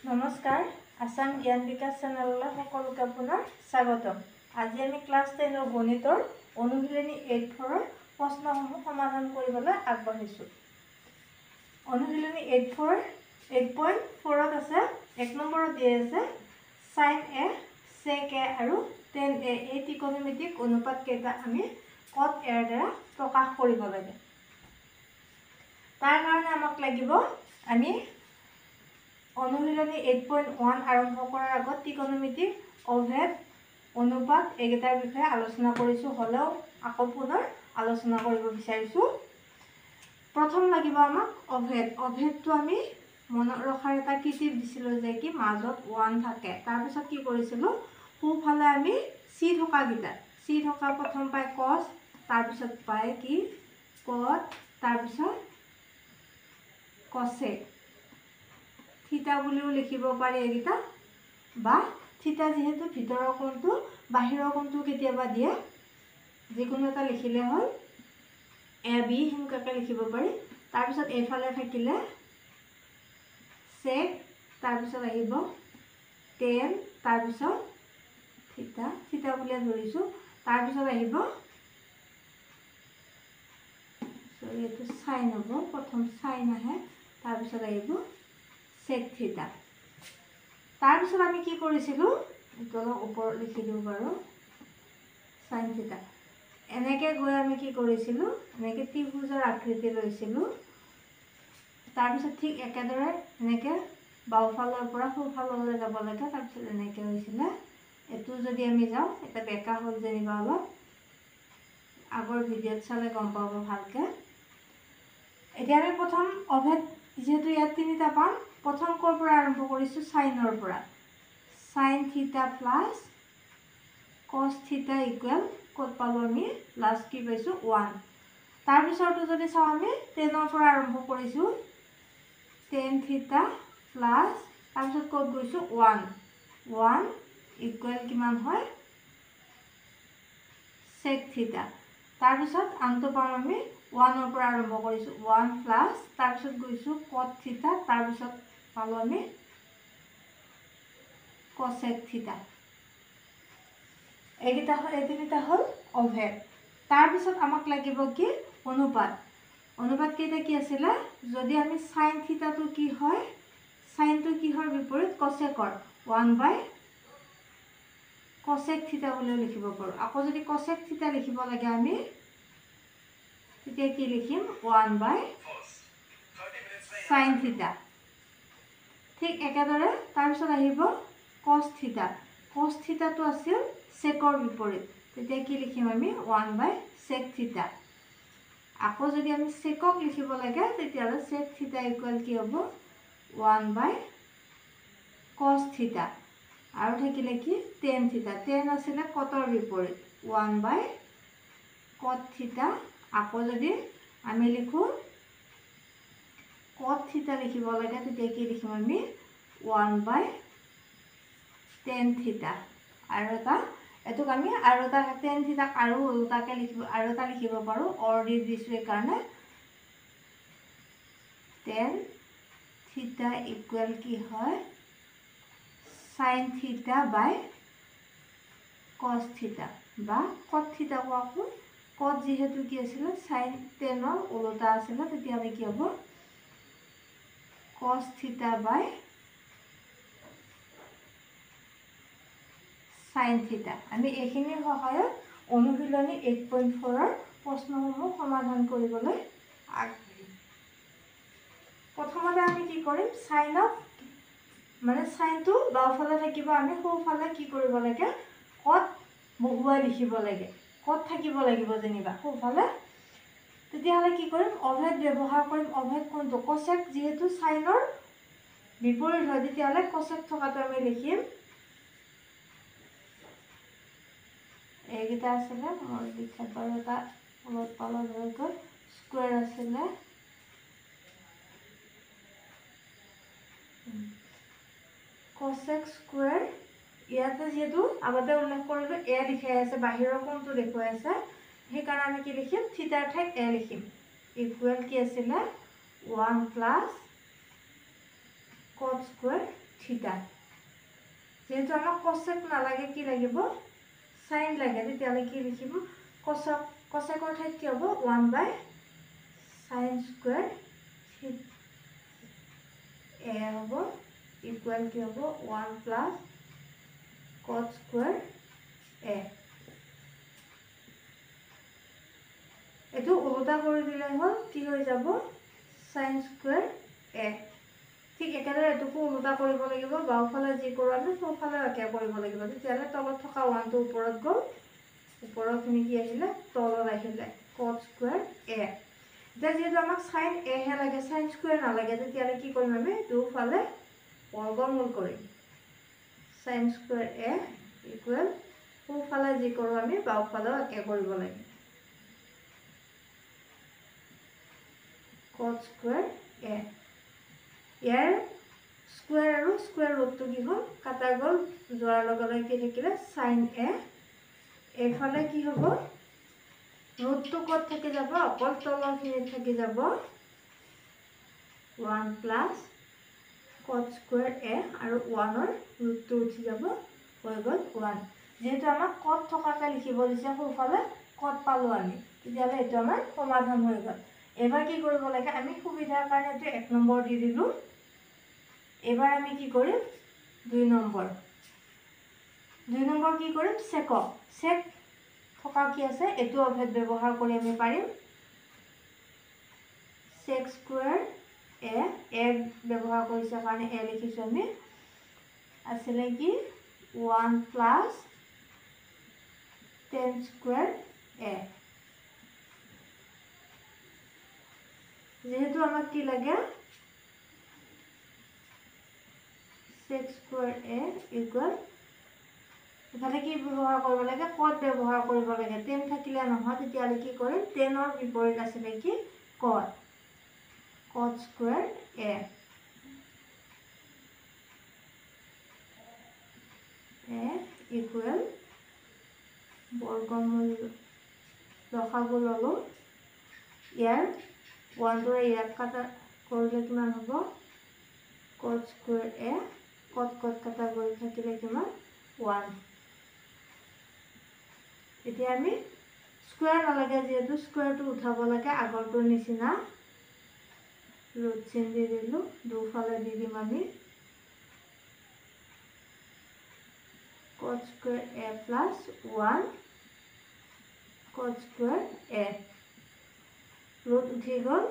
নমস্কাৰ আসাম জ্ঞান বিকাশ চেনেললৈ সকলোকে পুনৰ স্বাগতম। আজি আমি ক্লাছ 10 গণিতৰ অনুশীলনী 8-4 প্ৰশ্নসমূহ সমাধান কৰিবলৈ আগবাঢ়িছোঁ। অনুশীলনী 8.4 আছে 1 নম্বৰত দিয়া আছে sin a sec a আৰু tan a এই ত্ৰিকোণমিতিক অনুপাত কেইটা আমি cot a ৰ দ্বাৰা প্ৰকাশ কৰিব লাগে। তাৰ কাৰণে আমাক লাগিব আমি অনুশীলনী 8.1 আৰম্ভ কৰাৰ আগত ত্ৰিকোণমিতিক অভেদ অনুপাত এইকেইটাৰ বিষয়ে আলোচনা কৰিছোঁ, হ'লেও আকৌ পুনৰ আলোচনা কৰিব বিচাৰিছোঁ। প্ৰথম লাগিব আমাক অভেদ। অভেদটো আমি মনত ৰখাৰ এটা কৃতিপ দিছিলোঁ যে কি মাজত 1 থাকে। তাৰপিছত কি কৰিছিলোঁ, সোঁফালে আমি চি থকা প্ৰথম পাই cos, তাৰপিছত পাই কি cot, তাৰপিছত cosec থিতা বুলিও লিখিব পাৰি এইকেইটা, বা থিতা যিহেতু ভিতৰৰ কোণটো বাহিৰৰ কোণটো কেতিয়াবা দিয়ে, যিকোনো এটা লিখিলে হ'ল এ বি সেনেকুৱাকৈ লিখিব পাৰি। তাৰপিছত এইফালে থাকিলে চেক, তাৰপিছত আহিব টেন, তাৰপিছত থিতা বুলিয়ে ধৰিছোঁ, তাৰপিছত আহিব এইটো চাইন হ'ব, প্ৰথম চাইন আহে, তাৰপিছত আহিব চেক থিতা। তাৰপিছত আমি কি কৰিছিলোঁ, এইটো অলপ ওপৰত লিখি দিওঁ বাৰু, চাইন থিতা। এনেকৈ গৈ আমি কি কৰিছিলোঁ, এনেকৈ ত্ৰিভুজৰ আকৃতি লৈছিলোঁ। তাৰপিছত ঠিক একেদৰে এনেকৈ বাওঁফালৰ পৰা সোঁফাললৈ যাব লাগে। তাৰপিছত এনেকৈ হৈছিলে। এইটো যদি আমি যাওঁ, এটা বেকা হ'ল যেনিবা অলপ, আগৰ ভিডিঅ'ত চালে গম পাব ভালকৈ। এতিয়া আমি প্ৰথম অভেদ যিহেতু ইয়াত 3টা পাম, প্ৰথম ক'ৰ পৰা আৰম্ভ কৰিছোঁ, চাইনৰ পৰা। চাইন থিতা প্লাছ কচ থিতা ইকুৱেল ক'ত পালোঁ আমি, লাষ্ট কি পাইছোঁ 1। তাৰপিছতো যদি চাওঁ আমি টেনৰ পৰা আৰম্ভ কৰিছোঁ, টেন থিতা প্লাছ তাৰপিছত ক'ত গৈছোঁ 1 ইকুৱেল কিমান হয় চেক থিতা। তাৰপিছত আনটো পাম আমি 1ৰ পৰা আৰম্ভ কৰিছোঁ, 1 প্লাছ তাৰপিছত গৈছোঁ cot থিতা, তাৰপিছত পালোঁ আমি cosec থিতা। এই তিনিটা হ'ল অভেদ। তাৰপিছত আমাক লাগিব কি অনুপাত। অনুপাত কেইটা কি আছিলে, যদি আমি চাইন থিতাটো কি হয়, চাইনটো কিহৰ বিপৰীত কচেকৰ, 1/cosec থিতা বুলিও লিখিব পাৰোঁ। আকৌ যদি cosec থিতা লিখিব লাগে আমি, তেতিয়া কি লিখিম 1/sin থিতা। ঠিক একেদৰে তাৰপিছত আহিব cos থিতা। cos থিতাটো আছিল চেকৰ বিপৰীত, তেতিয়া কি লিখিম আমি 1/sec থিতা। আকৌ যদি আমি চেকক লিখিব লাগে, তেতিয়াহ'লে sec থিতা ইকুৱেল কি হ'ব 1/cos থিতা। আৰু থাকিলে কি টেন থিতা। টেন আছিলে কটৰ বিপৰীত, 1/cot থিতা। আকৌ যদি আমি লিখোঁ cot থিতা লিখিব লাগে, তেতিয়া কি লিখিম আমি 1/tan থিতা। আৰু এইটোক আমি আৰু এটা টেন থিতাক আৰু ওলোটাকৈ লিখিব পাৰোঁ, অৰ দি দিছোঁ এইকাৰণে। টেন থিতা ইকুৱেল কি হয় চাইন থিতা বাই কচ থিতা, বা কট থিতা কোৱাকো। কট যিহেতু কি আছিলে চাইন টেনৰ ওলোটা আছিলে, তেতিয়াহ'লে কি হ'ব cos থিতা বাই চাইন থিতা। আমি এইখিনিৰ সহায়ত অনুশীলনী 8.4 প্ৰশ্নসমূহ সমাধান কৰিবলৈ আগবাঢ়িম। প্ৰথমতে আমি কি কৰিম, চাইনটো বাওঁফালে থাকিব, আমি সোঁফালে কি কৰিব লাগে, কট বহুৱাই লিখিব লাগে, কট থাকিব লাগিব যেনিবা সোঁফালে। তেতিয়াহ'লে কি কৰিম, অভেদ ব্যৱহাৰ কৰিম। অভেদ কোনটো, কচেক যিহেতু চাইনৰ বিপৰীত হয়, তেতিয়াহ'লে কচেক থকাটো আমি লিখিম। এইকেইটা আছিলে মোৰ লিখাত বাৰু এটা অলপ পালত হৈ গ'ল, স্কুৱেৰ আছিলে cosec স্কুৱেৰ। ইয়াতে যিহেতু আগতে উল্লেখ কৰিলোঁ এ লিখাই আছে, বাহিৰৰ কোণটো দেখুৱাই আছে, সেইকাৰণে আমি কি লিখিম, থিতাৰ ঠাইত এ লিখিম। ইকুৱেল কি আছিলে 1 প্লাছ cot স্কুৱেৰ থিটা যেহেতু আমাক কচেক নালাগে কি লাগিব সাইন লাগে তেতিয়াহ'লে কি লিখিব কচেকৰ ঠাইত কি হ'ব 1/sin স্কয়াৰ a হ'ব ইকুয়াল কি হ'ব 1 + cos স্কয়াৰ a এটো উল্টা কৰি দিলে হ'ল কি হৈ যাব sin স্কয়াৰ a ঠিক একেদৰে এটুকু উল্টা কৰিব লাগিব বাওফালে যি কৰো আমি সোঁফালে একে কৰিব লাগিব তেতিয়াহ'লে তলত থকা 1 টো ওপৰত গ'ল ওপৰৰখিনি কি আহিলে তলত আহিলে cos স্কয়াৰ a যেহেতু আমাক sin a হে লাগে sin স্কয়াৰ নালাগে তেতিয়াহ'লে কি কৰিম আমি দুফালে বৰ্গমূল কৰিম sin স্কয়াৰ a ইকুয়াল সোঁফালে যি কৰো আমি বাওফালে একে কৰিব লাগিব cos square a year square আৰু স্কয়াৰ ৰুটটো কি হ'ল কাটা গ'ল যোৱাৰ লগে লগে কি থাকিলে sin a এফালে কি হ'ব ৰুটটো কত থাকি যাব অকল তলৰখিনি থাকি যাব 1 + cos স্কয়াৰ a আৰু 1 ৰ ৰুটটো উঠি যাব হৈ গ'ল 1 যেহেতু আমাক কত থকাকে লিখিব দিছে সোঁফালে কত পালো আমি তেতিয়াহ'লে এটা আমাৰ সমাধান হৈ গ'ল এবাৰ কি কৰিব লাগে আমি সুবিধাৰ কাৰণে এটো 1 নম্বৰ দি দিলো এবাৰ আমি কি কৰিম 2 নম্বৰ কি কৰিম sec থকা কি আছে এটো অভেদ ব্যৱহাৰ কৰি আমি পাৰিম sec স্কয়াৰ a ব্যৱহাৰ কৰিছে কাৰণে a লিখিছো আমি আসলে কি 1 + tan স্কয়াৰ a যেহেতু আমাক কি লাগে sec স্কয়াৰ a ইকুয়াল এখানে কি ব্যৱহাৰ কৰিব লাগে কত ব্যৱহাৰ কৰিব লাগে tan থাকিলে নহয় তেতিয়ালে কি কৰিম tan ৰ বিপৰীত আছে কি cot স্কয়াৰ a ইকুয়াল বৰ্গমূল লসাগু ললো ইয়াৰ 1 টোৰে ইয়াক কাটা কৰিলে কিমান হ'ব cot স্কয়াৰ a cot কাটা গৈ থাকিলে কিমান 1 এতিয়া আমি স্কয়াৰ নালাগে যেহেতু স্কয়াৰটো উঠাব লাগে আগৰটোৰ নিচিনা ৰুট চিন দি দিলো দুফালে দি দিম আমি cot square a + 1 cot square a root উঠি গ'ল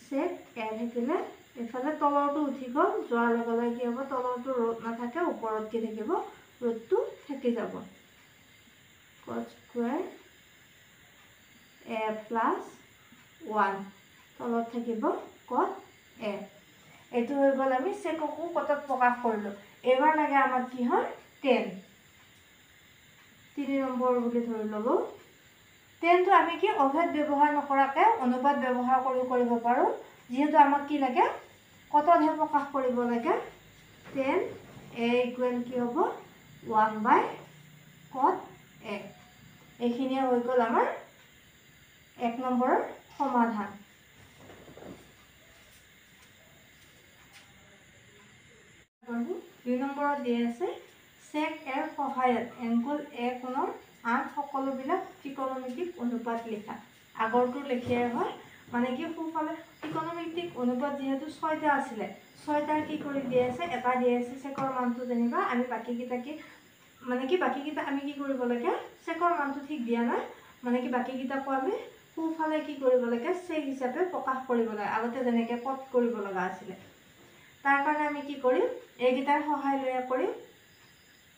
sec a থাকিলে এফালে তলৰটো উঠি গ'ল যোৱাৰ লগে লগে কি হ'ব তলৰটো ৰুট নাথাকে ওপৰত কি থাকিব ৰুটটো থাকি যাব cot স্কয়াৰ a + 1 তলত থাকিব cot a এটো হৈ গ'ল আমি সেককো কতত প্ৰকাশ কৰিলো এবাৰ লাগে আমাক কি হয় 10 3 নম্বৰ বুলি ধৰি ললো 10 টো আমি কি অভেদ ব্যৱহাৰ নকৰাকে অনুপাত ব্যৱহাৰ কৰিব পাৰো যেহেতু আমাক কি লাগে কতহে প্ৰকাশ কৰিব লাগে 10 a ইকুয়াল কি হ'ব 1/cot a এইখিনিয়ে হৈ গ'ল আমাৰ 1 নম্বৰৰ সমাধান 2 নম্বৰত দিয়া আছে sec a ৰ সহায়ত এংগল a কোণৰ আন সকলোবিলাক ত্ৰিকোণমিতিক অনুপাত লিখা আগৰটো লিখিয়াই হয় মানে কি সোঁফালে ত্ৰিকোণমিতিক অনুপাত যেহেতু 6টা আছিল 6টাৰ কি কৰি দিয়া আছে এটা দিয়া আছে সেকৰ মানটো জানিবা আমি বাকিকিটা কি মানে কি বাকিকিটা আমি কি কৰিব লাগে সেকৰ মানটো ঠিক দিয়া নাই মানে কি বাকিকিটাকো আমি সোঁফালে কি কৰিব লাগে sec হিচাপে প্ৰকাশ কৰিব লাগে আগতে যেনেকৈ কট কৰিব লগা আছিল তাৰ কাৰণে আমি কি কৰিম এইগিটাৰ সহায় লৈ কৰিম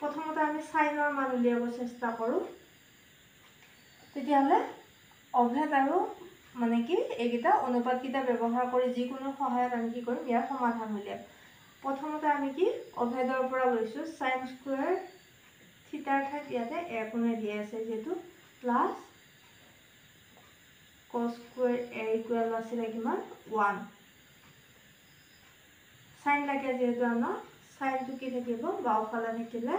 প্ৰথমতে আমি সাইনৰ মান উলিয়াব চেষ্টা কৰো তেতিয়াহলে অভেদ আৰু মানে কি এইগিটা অনুপাতকিটা ব্যৱহাৰ কৰি যিকোনো সহায়ত আমি কি কৰিম ইয়াৰ সমাধান উলিয়াম প্ৰথমতে আমি কি অভেদৰ পৰা লৈছো sin স্কয়াৰ থিটাৰ ঠাইত ইয়াতে a কোণে দিয়া আছে যেটো plus cos square a equal আছিল কিমান 1 sin লাগে যেহেতু আমৰা sin টো কি থাকিব বাওফালে থাকিলে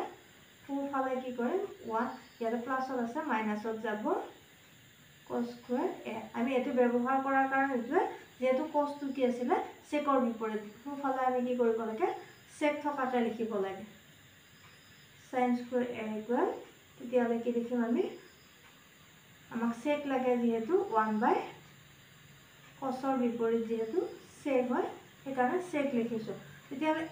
সোঁফালে কি কৰিম 1 ইয়াতে প্লাসত আছে মাইনাসত যাব cos স্কয়াৰ a আমি এটো ব্যৱহাৰ কৰাৰ কাৰণ এটো যেহেতু cos টো কি আছিল চেকৰ বিপৰীত সোঁফালে আমি কি কৰিব লাগে চেক থকাকে লিখিব লাগে sin square a equal তেতিয়াহ'লে কি লিখিম আমি আমাক চেক লাগে যেহেতু 1 cosৰ বিপৰীত যেহেতু চেক হয় সেইকাৰণে চেক লিখিছোঁ তেতিয়াহ'লে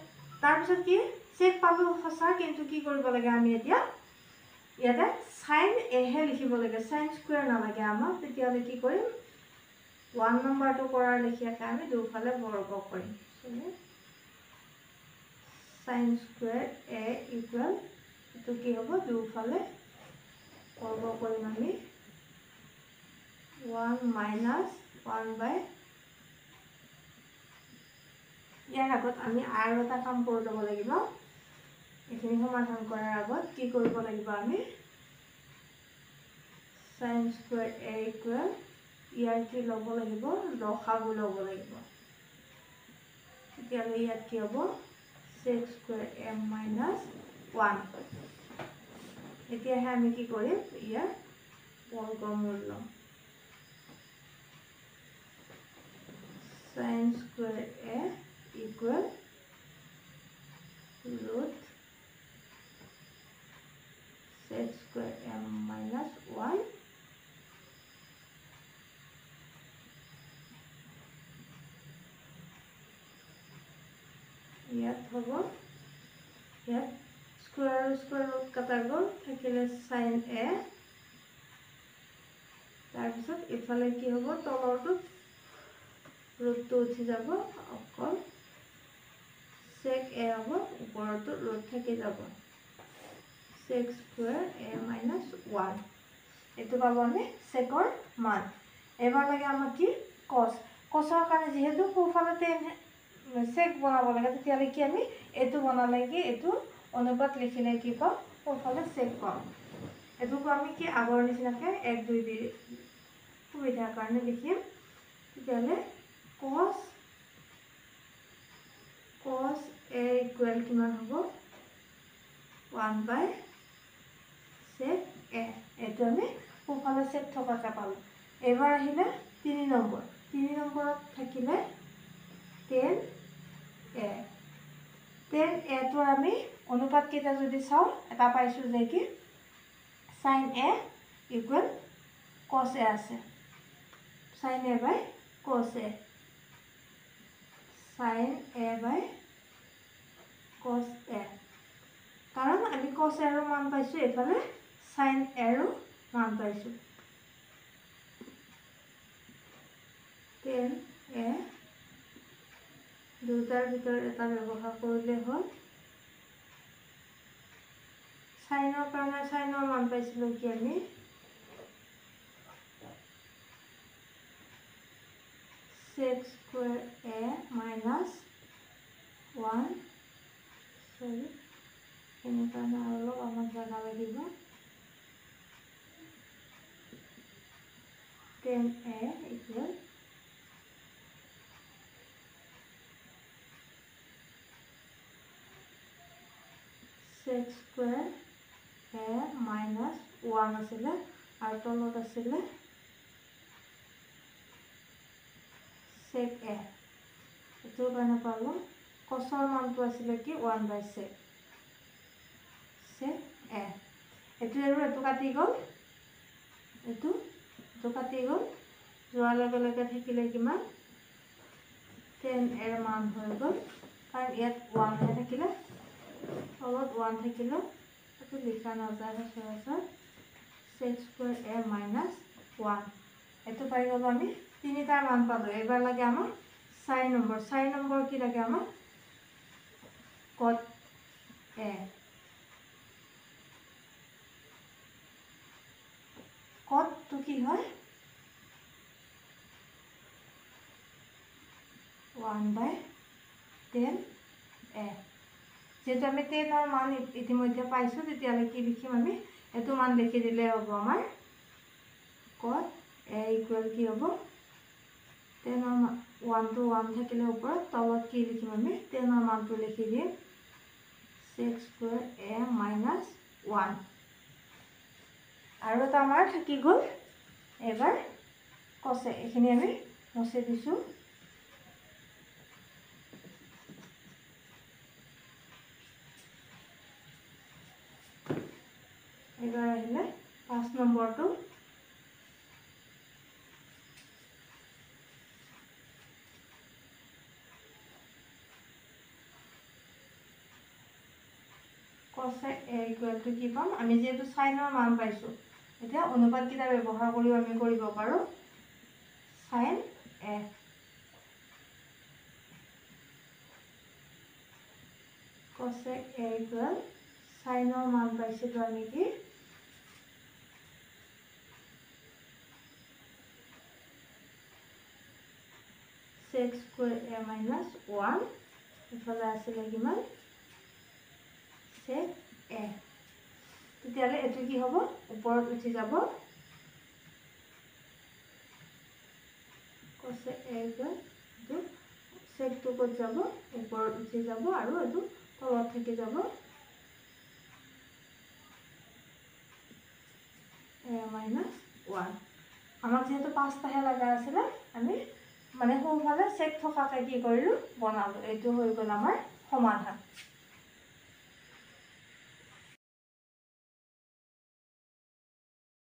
তাৰপিছত কি চেক পালোঁ সঁচা কিন্তু কি কৰিব লাগে আমি এতিয়া ইয়াতে sin a হে লিখিব লাগে sin square নালাগে আমাক তেতিয়াহ'লে কি কৰিম 1 নম্বৰটো কৰাৰ লেখীয়াকৈ আমি দুফালে বৰ্গ কৰিম sin square a equal এটো কি হ'ব দুফালে বৰ্গ কৰিম আমি 1 minus 1 by ইয়াৰ আগত আমি আৰু এটা কাম কৰি ল'ব লাগিব এইখিনি সমাধান কৰাৰ আগত কি কৰিব লাগিব আমি sin square a equal ইয়াৰ কি ল'ব লাগিব লসাগু ল'ব লাগিব তেতিয়াহ'লে ইয়াত কি হ'ব sec square m minus 1 এতিয়াহে আমি কি কৰিম ইয়াৰ বৰ্গমূল ল'ম sin square a equal root sec square m minus 1 ইয়াত হ'ব ইয়াত স্কোয়াৰ ৰুট কাটা গ'ল থাকিলে sin a তাৰপিছত ইফালে কি হ'ব তলৰটোত ৰুটটো উঠি যাব অকল sec a হ'ব ওপৰটো ৰুট থাকি যাব sec square a minus 1 এটো পাব আমি সেকৰ মান এবাৰ লাগে আমাক কি cosৰ কাৰণে যেহেতু সোঁফালতে sec বনাব লাগে তেতিয়াহ'লে কি আমি এটো বনালে কি এটো অনুপাত লিখিলে কি পাম সোঁফালে sec পাম এটোকো আমি কি আগৰ নিচিনাকৈ 1 2 দি সুবিধাৰ কাৰণে লিখিম তেতিয়াহ'লে cos a equal কিমান হ'ব 1 by sec a এটো আমি সোঁফালে sec থকাকে পালোঁ এবাৰ আহিলে 3 নম্বৰত থাকিলে tan a টো আমি অনুপাত কেইটা যদি চাও এটা পাইছো যে কি sin a equal cos a আছে sin a by cos a sin a by cos a কাৰণ আমি cos a ৰ মান পাইছো এফালে sin a ৰ মান পাইছো tan a দুটাৰ ভিতৰত এটা ব্যৱহাৰ কৰিলে হ'ল সাইনৰ কাৰণে সাইনৰ মান পাইছিলোঁ কি আমি sec square a minus 1 sorry এনেকুৱা না অলপ আমাক জানা লাগিব tan a equal sec square a minus 1 আছিলে আৰু তলত আছিলে sec a এটো কাৰণে পালো cosৰ মানটো আছিলে কি 1 by sec a এটো আৰু এটো কাটি গ'ল এটো কাটি গ'ল যোৱাৰ লগে লগে থাকিলে কিমান tan a ৰ মান হৈ গ'ল কাৰণ ইয়াত 1 হে থাকিলে তলত 1 থাকিলে এটো লিখা নাযায় সচৰাচৰ sec square a minus 1 এটো পাই গ'ল আমি তিনিটাৰ মান পালো এবাৰ লাগে আমাক 4 নম্বৰ কি লাগে আমাক cot a cot তো কি হয় 1 by tan a যেহেতু আমি tan ৰ মান ইতিমধ্যে পাইছো তেতিয়াহ'লে কি লিখিম আমি এটো মান লিখি দিলে হ'ব আমাৰ cot a equal কি হ'ব tan ৰ 1 to 1 থাকিলে ওপৰত তলত কি লিখিম আমি tan ৰ মানটো লিখি দিম sec square a minus 1 আৰু এটা আমাৰ থাকি গ'ল এবাৰ cos a এখিনি আমি মুছে দিছো 5 নম্বৰটো cosec a equal to কি পাম আমি যেহেতু সাইনৰ মান পাইছো এতিয়া অনুপাতকেইটা ব্যৱহাৰ কৰি আমি কৰিব পাৰো sin a cosec a equal সাইনৰ মান পাইছিলো আমি কি sec square a minus 1 ইফালে আছিল কিমান sec a তেতিয়ালে এটো কি হ'ব ওপৰত উঠি যাব cosec a equal to sec to কত যাব ওপৰত উঠি যাব আৰু এটো তলত থাকি যাব a minus 1 আমাক যেহেতু 5টাহে লাগা আছিল আমি মানে সোঁফালে sec থকাকে কি কৰিলো বনালো এটো হৈ গল আমাৰ সমাধান